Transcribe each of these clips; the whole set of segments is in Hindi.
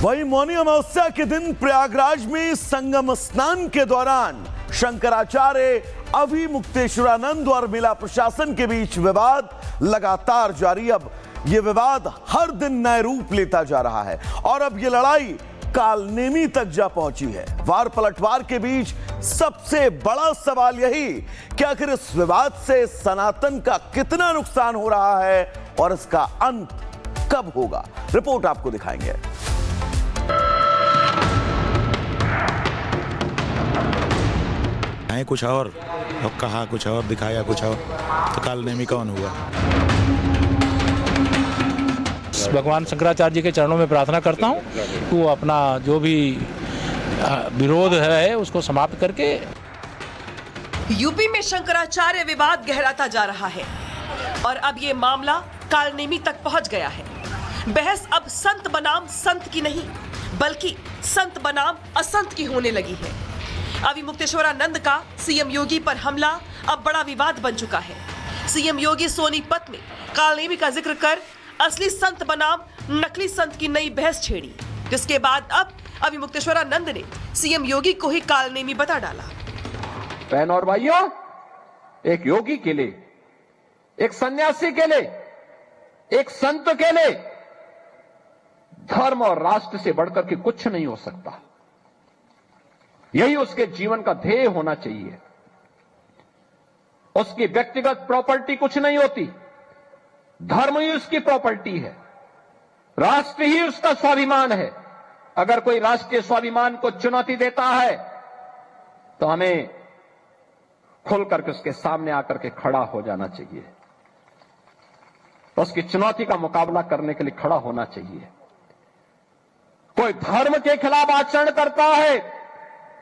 वहीं मौनी अमावस्या के दिन प्रयागराज में संगम स्नान के दौरान शंकराचार्य अभिमुक्तेश्वरानंद और मेला प्रशासन के बीच विवाद लगातार जारी। अब यह विवाद हर दिन नए रूप लेता जा रहा है और अब यह लड़ाई कालनेमी तक जा पहुंची है। वार पलटवार के बीच सबसे बड़ा सवाल यही कि आखिर इस विवाद से सनातन का कितना नुकसान हो रहा है और इसका अंत कब होगा, रिपोर्ट आपको दिखाएंगे। आए कुछ और कहा कुछ और, दिखाया कुछ और, तो कालनेमी कौन हुआ। भगवान शंकराचार्य जी के चरणों में प्रार्थना करता हूँ कि वो अपना जो भी विरोध है उसको समाप्त करके। यूपी में शंकराचार्य विवाद गहराता जा रहा है और अब ये मामला कालनेमी तक पहुंच गया है। बहस अब संत बनाम संत की नहीं बल्कि संत बनाम असंत की होने लगी है। अभिमुक्तेश्वरानंद का सीएम योगी पर हमला अब बड़ा विवाद बन चुका है। सीएम योगी सोनीपत में कालनेमी का जिक्र कर असली संत बनाम नकली संत की नई बहस छेड़ी, जिसके बाद अब अभिमुक्तेश्वरानंद ने सीएम योगी को ही कालनेमी बता डाला। बहन और भाइयों, एक योगी के लिए, एक सन्यासी के लिए, एक संत के लिए धर्म और राष्ट्र से बढ़कर के कुछ नहीं हो सकता। यही उसके जीवन का ध्येय होना चाहिए। उसकी व्यक्तिगत प्रॉपर्टी कुछ नहीं होती, धर्म ही उसकी प्रॉपर्टी है, राष्ट्र ही उसका स्वाभिमान है। अगर कोई राष्ट्रीय स्वाभिमान को चुनौती देता है तो हमें खुल करके उसके सामने आकर के खड़ा हो जाना चाहिए, तो उसकी चुनौती का मुकाबला करने के लिए खड़ा होना चाहिए। कोई धर्म के खिलाफ आचरण करता है,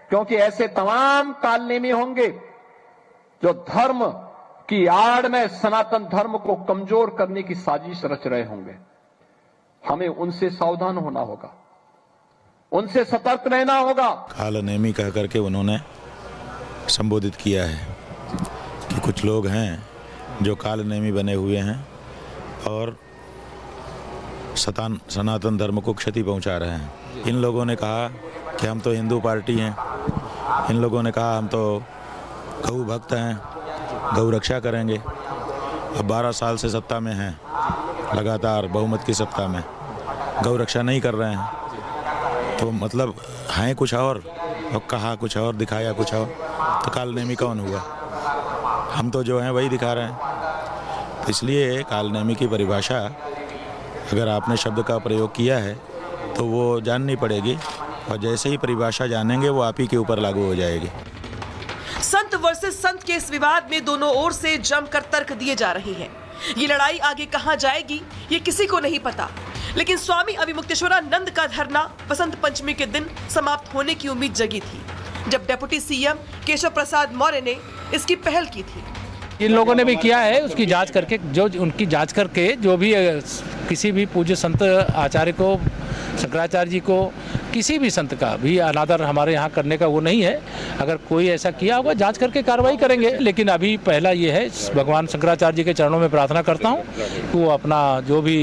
क्योंकि ऐसे तमाम कालनेमी होंगे जो धर्म की आड़ में सनातन धर्म को कमजोर करने की साजिश रच रहे होंगे। हमें उनसे सावधान होना होगा, उनसे सतर्क रहना होगा। कालनेमी कह करके उन्होंने संबोधित किया है कि कुछ लोग हैं जो कालनेमी बने हुए हैं और सनातन धर्म को क्षति पहुंचा रहे हैं। इन लोगों ने कहा कि हम तो हिंदू पार्टी हैं, इन लोगों ने कहा हम तो गौ भक्त हैं, गौ रक्षा करेंगे। अब 12 साल से सत्ता में हैं, लगातार बहुमत की सत्ता में गौ रक्षा नहीं कर रहे हैं, तो मतलब हैं कुछ और कहा कुछ और, दिखाया कुछ और, तो कालनेमी कौन हुआ। हम तो जो हैं वही दिखा रहे हैं। तो इसलिए कालनेमी की परिभाषा अगर आपने शब्द का प्रयोग किया है तो वो जाननी पड़ेगी, और जैसे ही परिभाषा जानेंगे वो आप ही के ऊपर लागू हो जाएगी। संत वर्सेस संत के इस विवाद में दोनों ओर से जमकर तर्क दिए जा रहे हैं। ये लड़ाई आगे कहां जाएगी ये किसी को नहीं पता, लेकिन स्वामी अभिमुक्तेश्वरानंद का धरना बसंत पंचमी के दिन समाप्त होने की उम्मीद जगी थी, जब डिप्टी सीएम केशव प्रसाद मौर्य ने इसकी पहल की थी। इन लोगों ने भी किया है, उसकी जांच करके, जो उनकी जांच करके जो भी किसी भी पूज्य संत आचार्य को, शंकराचार्य जी को, किसी भी संत का भी अनादर हमारे यहाँ करने का वो नहीं है। अगर कोई ऐसा किया होगा जांच करके कार्रवाई करेंगे, लेकिन अभी पहला ये है भगवान शंकराचार्य जी के चरणों में प्रार्थना करता हूँ कि वो अपना जो भी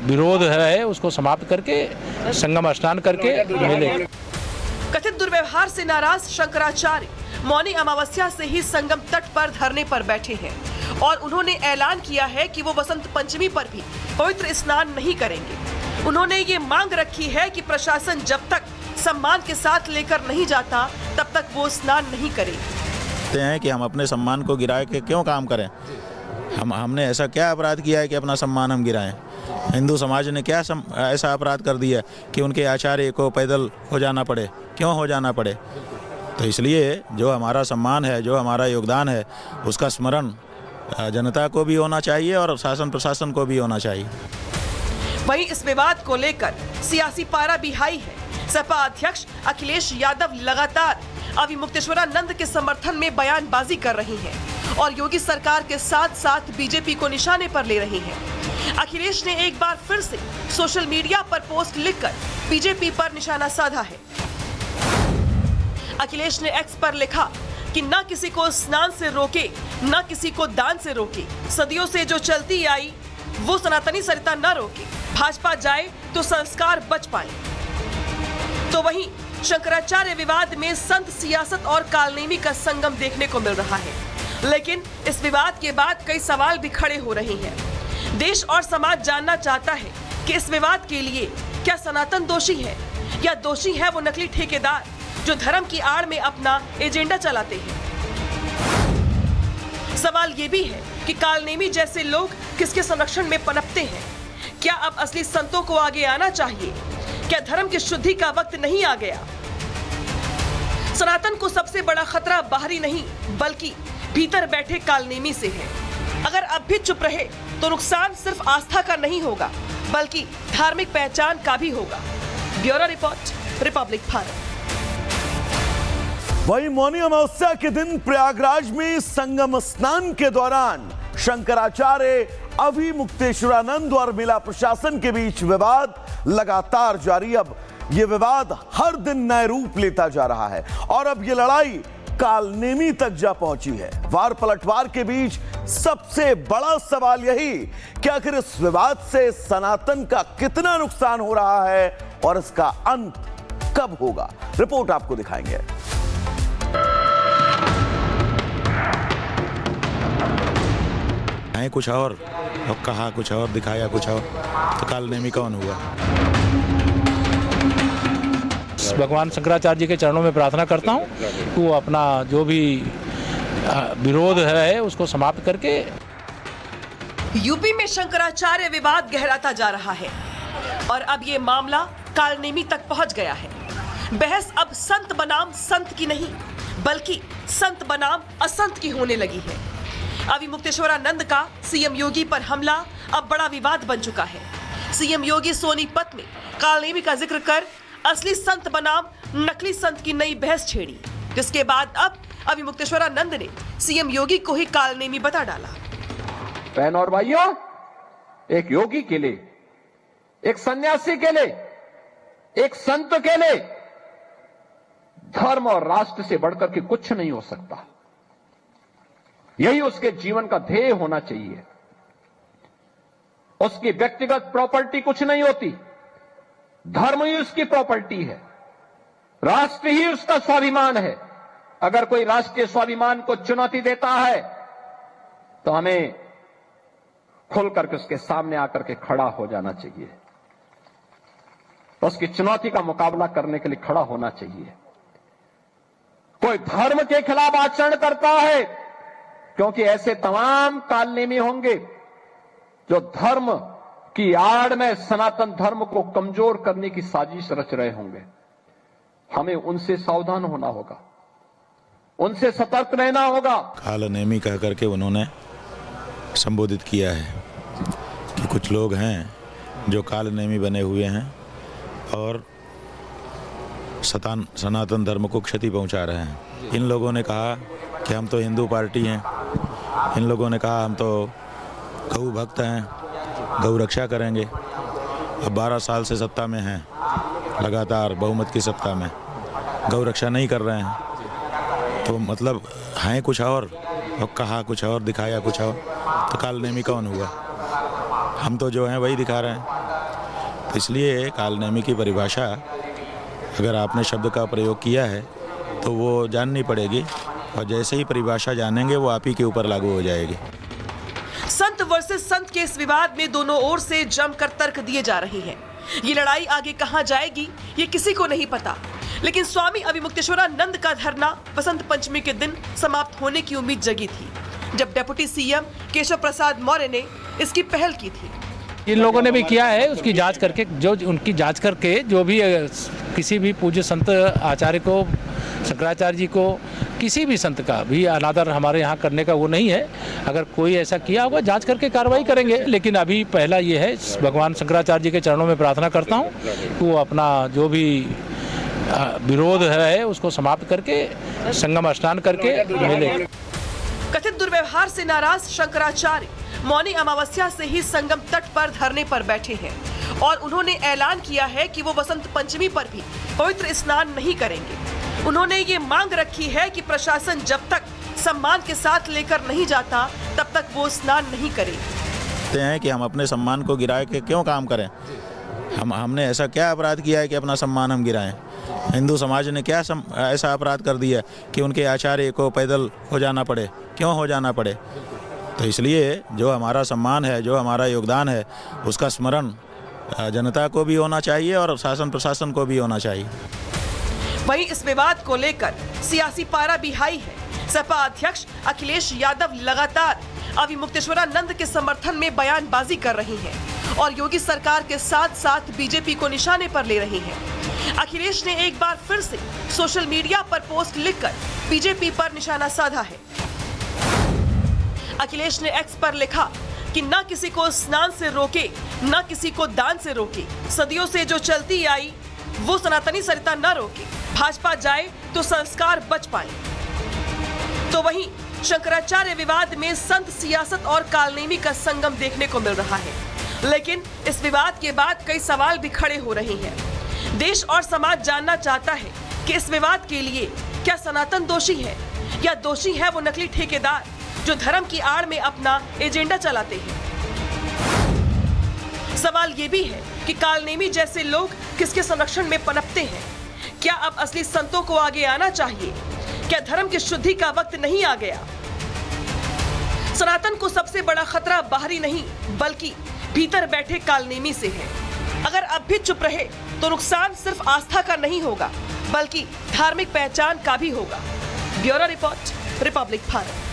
विरोध है उसको समाप्त करके संगम स्नान करके मेले। कथित दुर्व्यवहार से नाराज शंकराचार्य मौनी अमावस्या से ही संगम तट पर धरने पर बैठे हैं और उन्होंने ऐलान किया है कि वो बसंत पंचमी पर भी पवित्र स्नान नहीं करेंगे। उन्होंने ये मांग रखी है कि प्रशासन जब तक सम्मान के साथ लेकर नहीं जाता तब तक वो स्नान नहीं करेंगे। हैं कि हम अपने सम्मान को गिरा के क्यों काम करें। हमने ऐसा क्या अपराध किया है कि अपना सम्मान हम गिराएं। हिंदू समाज ने क्या ऐसा अपराध कर दिया कि उनके आचार्य को पैदल हो जाना पड़े, क्यों हो जाना पड़े। तो इसलिए जो हमारा सम्मान है, जो हमारा योगदान है, उसका स्मरण जनता को भी होना चाहिए और शासन प्रशासन को भी होना चाहिए। वहीं इस विवाद को लेकर सियासी पारा भी हाई है। सपा अध्यक्ष अखिलेश यादव लगातार अभिमुक्तेश्वरानंद के समर्थन में बयानबाजी कर रही हैं और योगी सरकार के साथ साथ बीजेपी को निशाने पर ले रही हैं। अखिलेश ने एक बार फिर से सोशल मीडिया पर पोस्ट लिखकर बीजेपी पर निशाना साधा है। अखिलेश ने एक्स पर लिखा कि न किसी को स्नान से रोके, न किसी को दान से रोके, सदियों से जो चलती आई वो सनातनी सरिता न रोके। भाजपा जाए तो संस्कार बच पाए। तो वहीं शंकराचार्य विवाद में संत सियासत और कालनेमी का संगम देखने को मिल रहा है। लेकिन इस विवाद के बाद कई सवाल भी खड़े हो रहे हैं। देश और समाज जानना चाहता है कि इस विवाद के लिए क्या सनातन दोषी है या दोषी है वो नकली ठेकेदार जो धर्म की आड़ में अपना एजेंडा चलाते हैं। सवाल ये भी है कि कालनेमी जैसे लोग किसके संरक्षण में पनपते हैं। क्या अब असली संतों को आगे आना चाहिए? क्या धर्म की शुद्धि का वक्त नहीं आ गया? सनातन को सबसे बड़ा खतरा बाहरी नहीं बल्कि भीतर बैठे कालनेमी से है। अगर अब भी चुप रहे तो नुकसान सिर्फ आस्था का नहीं होगा बल्कि धार्मिक पहचान का भी होगा। Bureau report, Republic Bharat. वहीं मौनी अमावस्या के दिन प्रयागराज में संगम स्नान के दौरान शंकराचार्य अभिमुक्तेश्वरानंद और मेला प्रशासन के बीच विवाद लगातार जारी। अब यह विवाद हर दिन नए रूप लेता जा रहा है और अब यह लड़ाई कालनेमी तक जा पहुंची है। वार पलटवार के बीच सबसे बड़ा सवाल यही कि आखिर इस विवाद से सनातन का कितना नुकसान हो रहा है और इसका अंत कब होगा। रिपोर्ट आपको दिखाएंगे। आए कुछ और कहा कुछ और, दिखाया कुछ और, तो कालनेमी कौन हुआ? भगवान शंकराचार्य जी के चरणों में प्रार्थना करता हूँ कि वो अपना जो भी विरोध है उसको समाप्त करके। यूपी में शंकराचार्य विवाद गहराता जा रहा है और अब ये मामला कालनेमी तक पहुंच गया है। बहस अब संत बनाम संत की नहीं बल्कि संत बनाम असंत की होने लगी है। अभिमुक्तेश्वरानंद का सीएम योगी पर हमला अब बड़ा विवाद बन चुका है। सीएम योगी सोनीपत में कालनेमी का जिक्र कर असली संत बनाम नकली संत की नई बहस छेड़ी, जिसके बाद अब अभिमुक्तेश्वरानंद ने सीएम योगी को ही कालनेमी बता डाला। बहन और भाइयों, एक योगी के लिए, एक सन्यासी के लिए, एक संत के लिए धर्म और राष्ट्र से बढ़कर के कुछ नहीं हो सकता। यही उसके जीवन का ध्येय होना चाहिए। उसकी व्यक्तिगत प्रॉपर्टी कुछ नहीं होती, धर्म ही उसकी प्रॉपर्टी है, राष्ट्र ही उसका स्वाभिमान है। अगर कोई राष्ट्रीय स्वाभिमान को चुनौती देता है तो हमें खुल करके उसके सामने आकर के खड़ा हो जाना चाहिए, तो उसकी चुनौती का मुकाबला करने के लिए खड़ा होना चाहिए। कोई धर्म के खिलाफ आचरण करता है, क्योंकि ऐसे तमाम कालनेमी होंगे जो धर्म की आड़ में सनातन धर्म को कमजोर करने की साजिश रच रहे होंगे। हमें उनसे सावधान होना होगा, उनसे सतर्क रहना होगा। कालनेमी कह करके उन्होंने संबोधित किया है कि कुछ लोग हैं जो कालनेमी बने हुए हैं और सनातन धर्म को क्षति पहुंचा रहे हैं। इन लोगों ने कहा कि हम तो हिंदू पार्टी हैं, इन लोगों ने कहा हम तो गौ भक्त हैं, गौ रक्षा करेंगे। अब 12 साल से सत्ता में हैं, लगातार बहुमत की सत्ता में गौ रक्षा नहीं कर रहे हैं, तो मतलब हैं कुछ और कहा कुछ और, दिखाया कुछ और, तो कालनेमी कौन हुआ? हम तो जो हैं वही दिखा रहे हैं। तो इसलिए कालनेमी की परिभाषा अगर आपने शब्द का प्रयोग किया है तो वो जाननी पड़ेगी, और जैसे ही परिभाषा जानेंगे वो आप ही के ऊपर लागू हो जाएगी। संत वर्सेस संत के इस विवाद में दोनों ओर से जमकर तर्क दिए जा रहे हैं। ये लड़ाई आगे कहां जाएगी ये किसी को नहीं पता, लेकिन स्वामी अभिमुक्तेश्वरानंद का धरना बसंत पंचमी के दिन समाप्त होने की उम्मीद जगी थी, जब डिप्टी सीएम केशव प्रसाद मौर्य ने इसकी पहल की थी। इन लोगों ने भी किया है, उसकी जांच करके उनकी जांच करके जो भी किसी भी पूज्य संत आचार्य को, शंकराचार्य जी को, किसी भी संत का भी अनादर हमारे यहाँ करने का वो नहीं है। अगर कोई ऐसा किया होगा जांच करके कार्रवाई करेंगे, लेकिन अभी पहला ये है भगवान शंकराचार्य जी के चरणों में प्रार्थना करता हूँ कि वो अपना जो भी विरोध है उसको समाप्त करके संगम स्नान करके मेले। कथित दुर्व्यवहार से नाराज शंकराचार्य मौनी अमावस्या से ही संगम तट पर धरने पर बैठे हैं और उन्होंने ऐलान किया है कि वो बसंत पंचमी पर भी पवित्र स्नान नहीं करेंगे। उन्होंने ये मांग रखी है कि प्रशासन जब तक सम्मान के साथ लेकर नहीं जाता तब तक वो स्नान नहीं करेंगे। समझते हैं कि हम अपने सम्मान को गिरा के क्यों काम करें। हमने ऐसा क्या अपराध किया है कि अपना सम्मान हम गिराएं? हिंदू समाज ने क्या ऐसा अपराध कर दिया कि उनके आचार्य को पैदल हो जाना पड़े? क्यों हो जाना पड़े? तो इसलिए जो हमारा सम्मान है, जो हमारा योगदान है, उसका स्मरण जनता को भी होना चाहिए और शासन प्रशासन को भी होना चाहिए। वहीं इस विवाद को लेकर सियासी पारा भी हाई है। सपा अध्यक्ष अखिलेश यादव लगातार अविमुक्तेश्वरानंद के समर्थन में बयानबाजी कर रही हैं और योगी सरकार के साथ साथ बीजेपी को निशाने पर ले रही हैं। अखिलेश ने एक बार फिर से सोशल मीडिया पर पोस्ट लिखकर बीजेपी पर निशाना साधा है। अखिलेश ने एक्स पर लिखा कि न किसी को स्नान से रोके, न किसी को दान से रोके, सदियों से जो चलती आई वो सनातनी सरिता न रोके, भाजपा जाए तो संस्कार बच पाए। तो वहीं शंकराचार्य विवाद में संत सियासत और कालनेमी का संगम देखने को मिल रहा है, लेकिन इस विवाद के बाद कई सवाल भी खड़े हो रहे हैं। देश और समाज जानना चाहता है कि इस विवाद के लिए क्या सनातन दोषी है या दोषी है वो नकली ठेकेदार जो धर्म की आड़ में अपना एजेंडा चलाते हैं। सवाल ये भी है कि कालनेमी जैसे लोग किसके संरक्षण में पनपते हैं? क्या अब असली संतों को आगे आना चाहिए? क्या धर्म की शुद्धि का वक्त नहीं आ गया? सनातन को सबसे बड़ा खतरा बाहरी नहीं बल्कि भीतर बैठे कालनेमी से है। अगर अब भी चुप रहे तो नुकसान सिर्फ आस्था का नहीं होगा बल्कि धार्मिक पहचान का भी होगा। Bureau report, Republic Bharat.